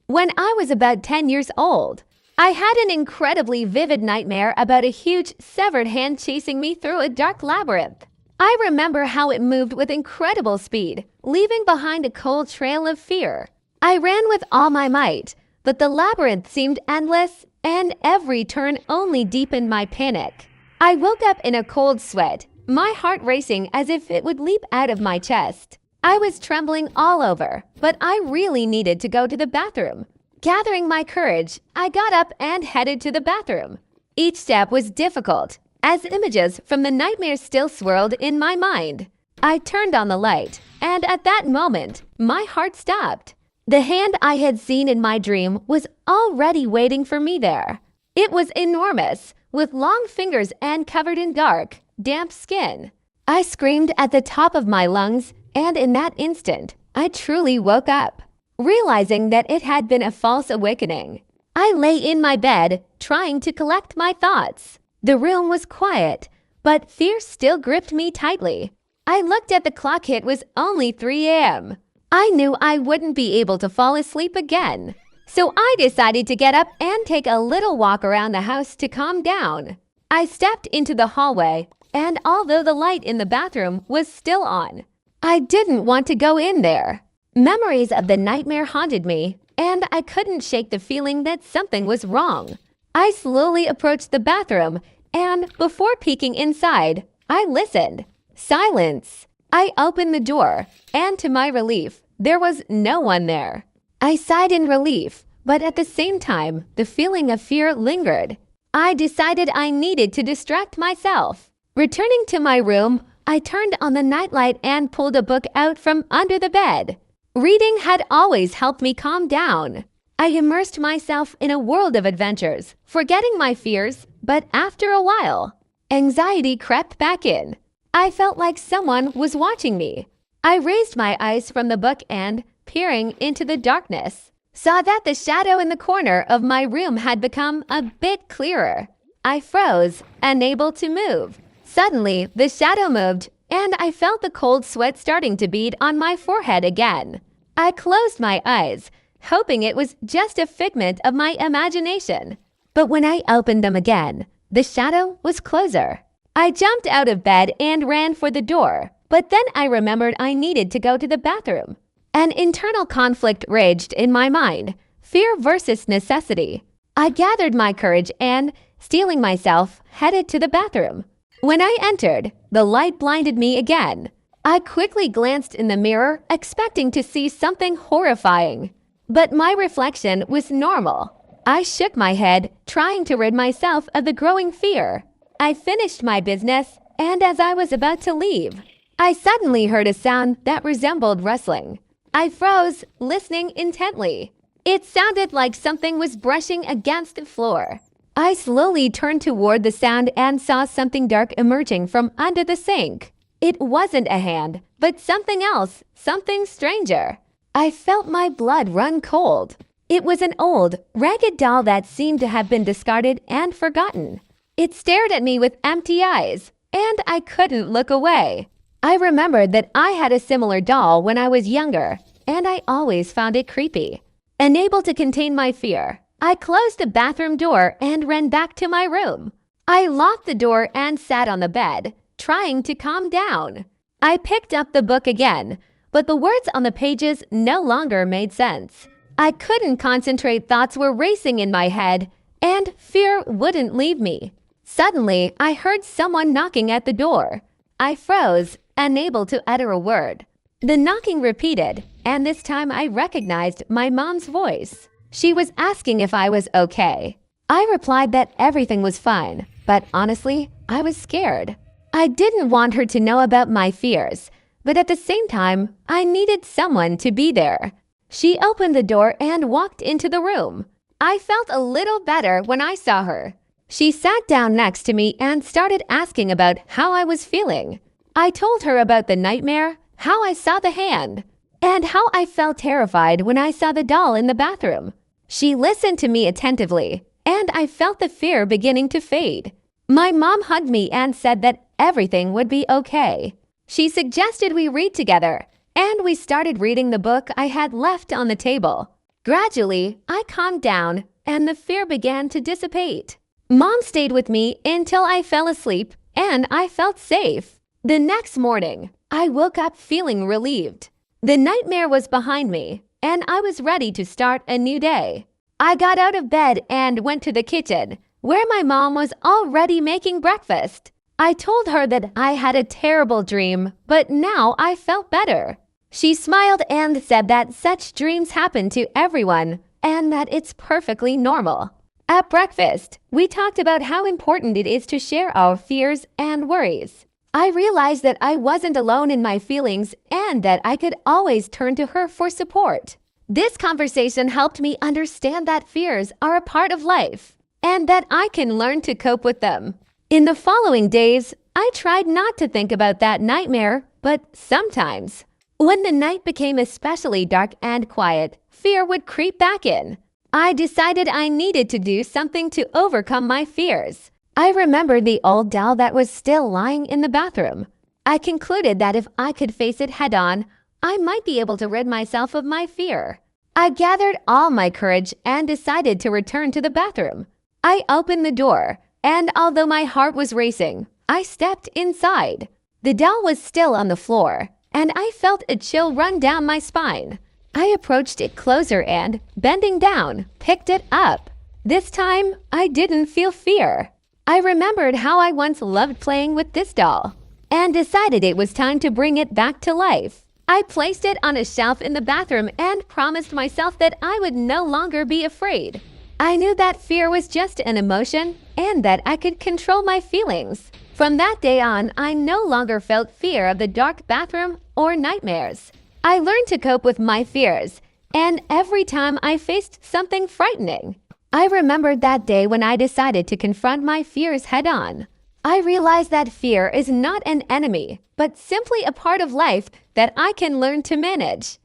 When I was about 10 years old, I had an incredibly vivid nightmare about a huge severed hand chasing me through a dark labyrinth. I remember how it moved with incredible speed, leaving behind a cold trail of fear. I ran with all my might, but the labyrinth seemed endless, and every turn only deepened my panic. I woke up in a cold sweat, my heart racing as if it would leap out of my chest. I was trembling all over, but I really needed to go to the bathroom. Gathering my courage, I got up and headed to the bathroom. Each step was difficult, as images from the nightmare still swirled in my mind. I turned on the light, and at that moment, my heart stopped. The hand I had seen in my dream was already waiting for me there. It was enormous, with long fingers and covered in dark, damp skin. I screamed at the top of my lungs, and in that instant, I truly woke up, realizing that it had been a false awakening. I lay in my bed, trying to collect my thoughts. The room was quiet, but fear still gripped me tightly. I looked at the clock. It was only 3 a.m. I knew I wouldn't be able to fall asleep again. So I decided to get up and take a little walk around the house to calm down. I stepped into the hallway, and although the light in the bathroom was still on, I didn't want to go in there. Memories of the nightmare haunted me, and I couldn't shake the feeling that something was wrong. I slowly approached the bathroom, and before peeking inside, I listened. Silence. I opened the door, and to my relief, there was no one there. I sighed in relief, but at the same time, the feeling of fear lingered. I decided I needed to distract myself. Returning to my room, I turned on the nightlight and pulled a book out from under the bed. Reading had always helped me calm down. I immersed myself in a world of adventures, forgetting my fears, but after a while, anxiety crept back in. I felt like someone was watching me. I raised my eyes from the book and, peering into the darkness, saw that the shadow in the corner of my room had become a bit clearer. I froze, unable to move. Suddenly, the shadow moved, and I felt the cold sweat starting to bead on my forehead again. I closed my eyes, hoping it was just a figment of my imagination. But when I opened them again, the shadow was closer. I jumped out of bed and ran for the door, but then I remembered I needed to go to the bathroom. An internal conflict raged in my mind, fear versus necessity. I gathered my courage and, steeling myself, headed to the bathroom. When I entered, the light blinded me again. I quickly glanced in the mirror, expecting to see something horrifying. But my reflection was normal. I shook my head, trying to rid myself of the growing fear. I finished my business, and as I was about to leave, I suddenly heard a sound that resembled rustling. I froze, listening intently. It sounded like something was brushing against the floor. I slowly turned toward the sound and saw something dark emerging from under the sink. It wasn't a hand, but something else, something stranger. I felt my blood run cold. It was an old, ragged doll that seemed to have been discarded and forgotten. It stared at me with empty eyes, and I couldn't look away. I remembered that I had a similar doll when I was younger, and I always found it creepy. Unable to contain my fear, I closed the bathroom door and ran back to my room. I locked the door and sat on the bed, trying to calm down. I picked up the book again, but the words on the pages no longer made sense. I couldn't concentrate. Thoughts were racing in my head, and fear wouldn't leave me. Suddenly, I heard someone knocking at the door. I froze, unable to utter a word. The knocking repeated, and this time I recognized my mom's voice. She was asking if I was okay. I replied that everything was fine, but honestly, I was scared. I didn't want her to know about my fears, but at the same time, I needed someone to be there. She opened the door and walked into the room. I felt a little better when I saw her. She sat down next to me and started asking about how I was feeling. I told her about the nightmare, how I saw the hand, and how I felt terrified when I saw the doll in the bathroom. She listened to me attentively, and I felt the fear beginning to fade. My mom hugged me and said that everything would be okay. She suggested we read together, and we started reading the book I had left on the table. Gradually, I calmed down and the fear began to dissipate. Mom stayed with me until I fell asleep and I felt safe. The next morning, I woke up feeling relieved. The nightmare was behind me and I was ready to start a new day. I got out of bed and went to the kitchen, where my mom was already making breakfast. I told her that I had a terrible dream, but now I felt better. She smiled and said that such dreams happen to everyone and that it's perfectly normal. At breakfast, we talked about how important it is to share our fears and worries. I realized that I wasn't alone in my feelings and that I could always turn to her for support. This conversation helped me understand that fears are a part of life and that I can learn to cope with them. In the following days, I tried not to think about that nightmare, but sometimes, when the night became especially dark and quiet, fear would creep back in. I decided I needed to do something to overcome my fears. I remembered the old doll that was still lying in the bathroom. I concluded that if I could face it head-on, I might be able to rid myself of my fear. I gathered all my courage and decided to return to the bathroom. I opened the door, and although my heart was racing, I stepped inside. The doll was still on the floor, and I felt a chill run down my spine. I approached it closer and, bending down, picked it up. This time, I didn't feel fear. I remembered how I once loved playing with this doll and decided it was time to bring it back to life. I placed it on a shelf in the bathroom and promised myself that I would no longer be afraid. I knew that fear was just an emotion and that I could control my feelings. From that day on, I no longer felt fear of the dark bathroom or nightmares. I learned to cope with my fears, and every time I faced something frightening, I remembered that day when I decided to confront my fears head-on. I realized that fear is not an enemy, but simply a part of life that I can learn to manage.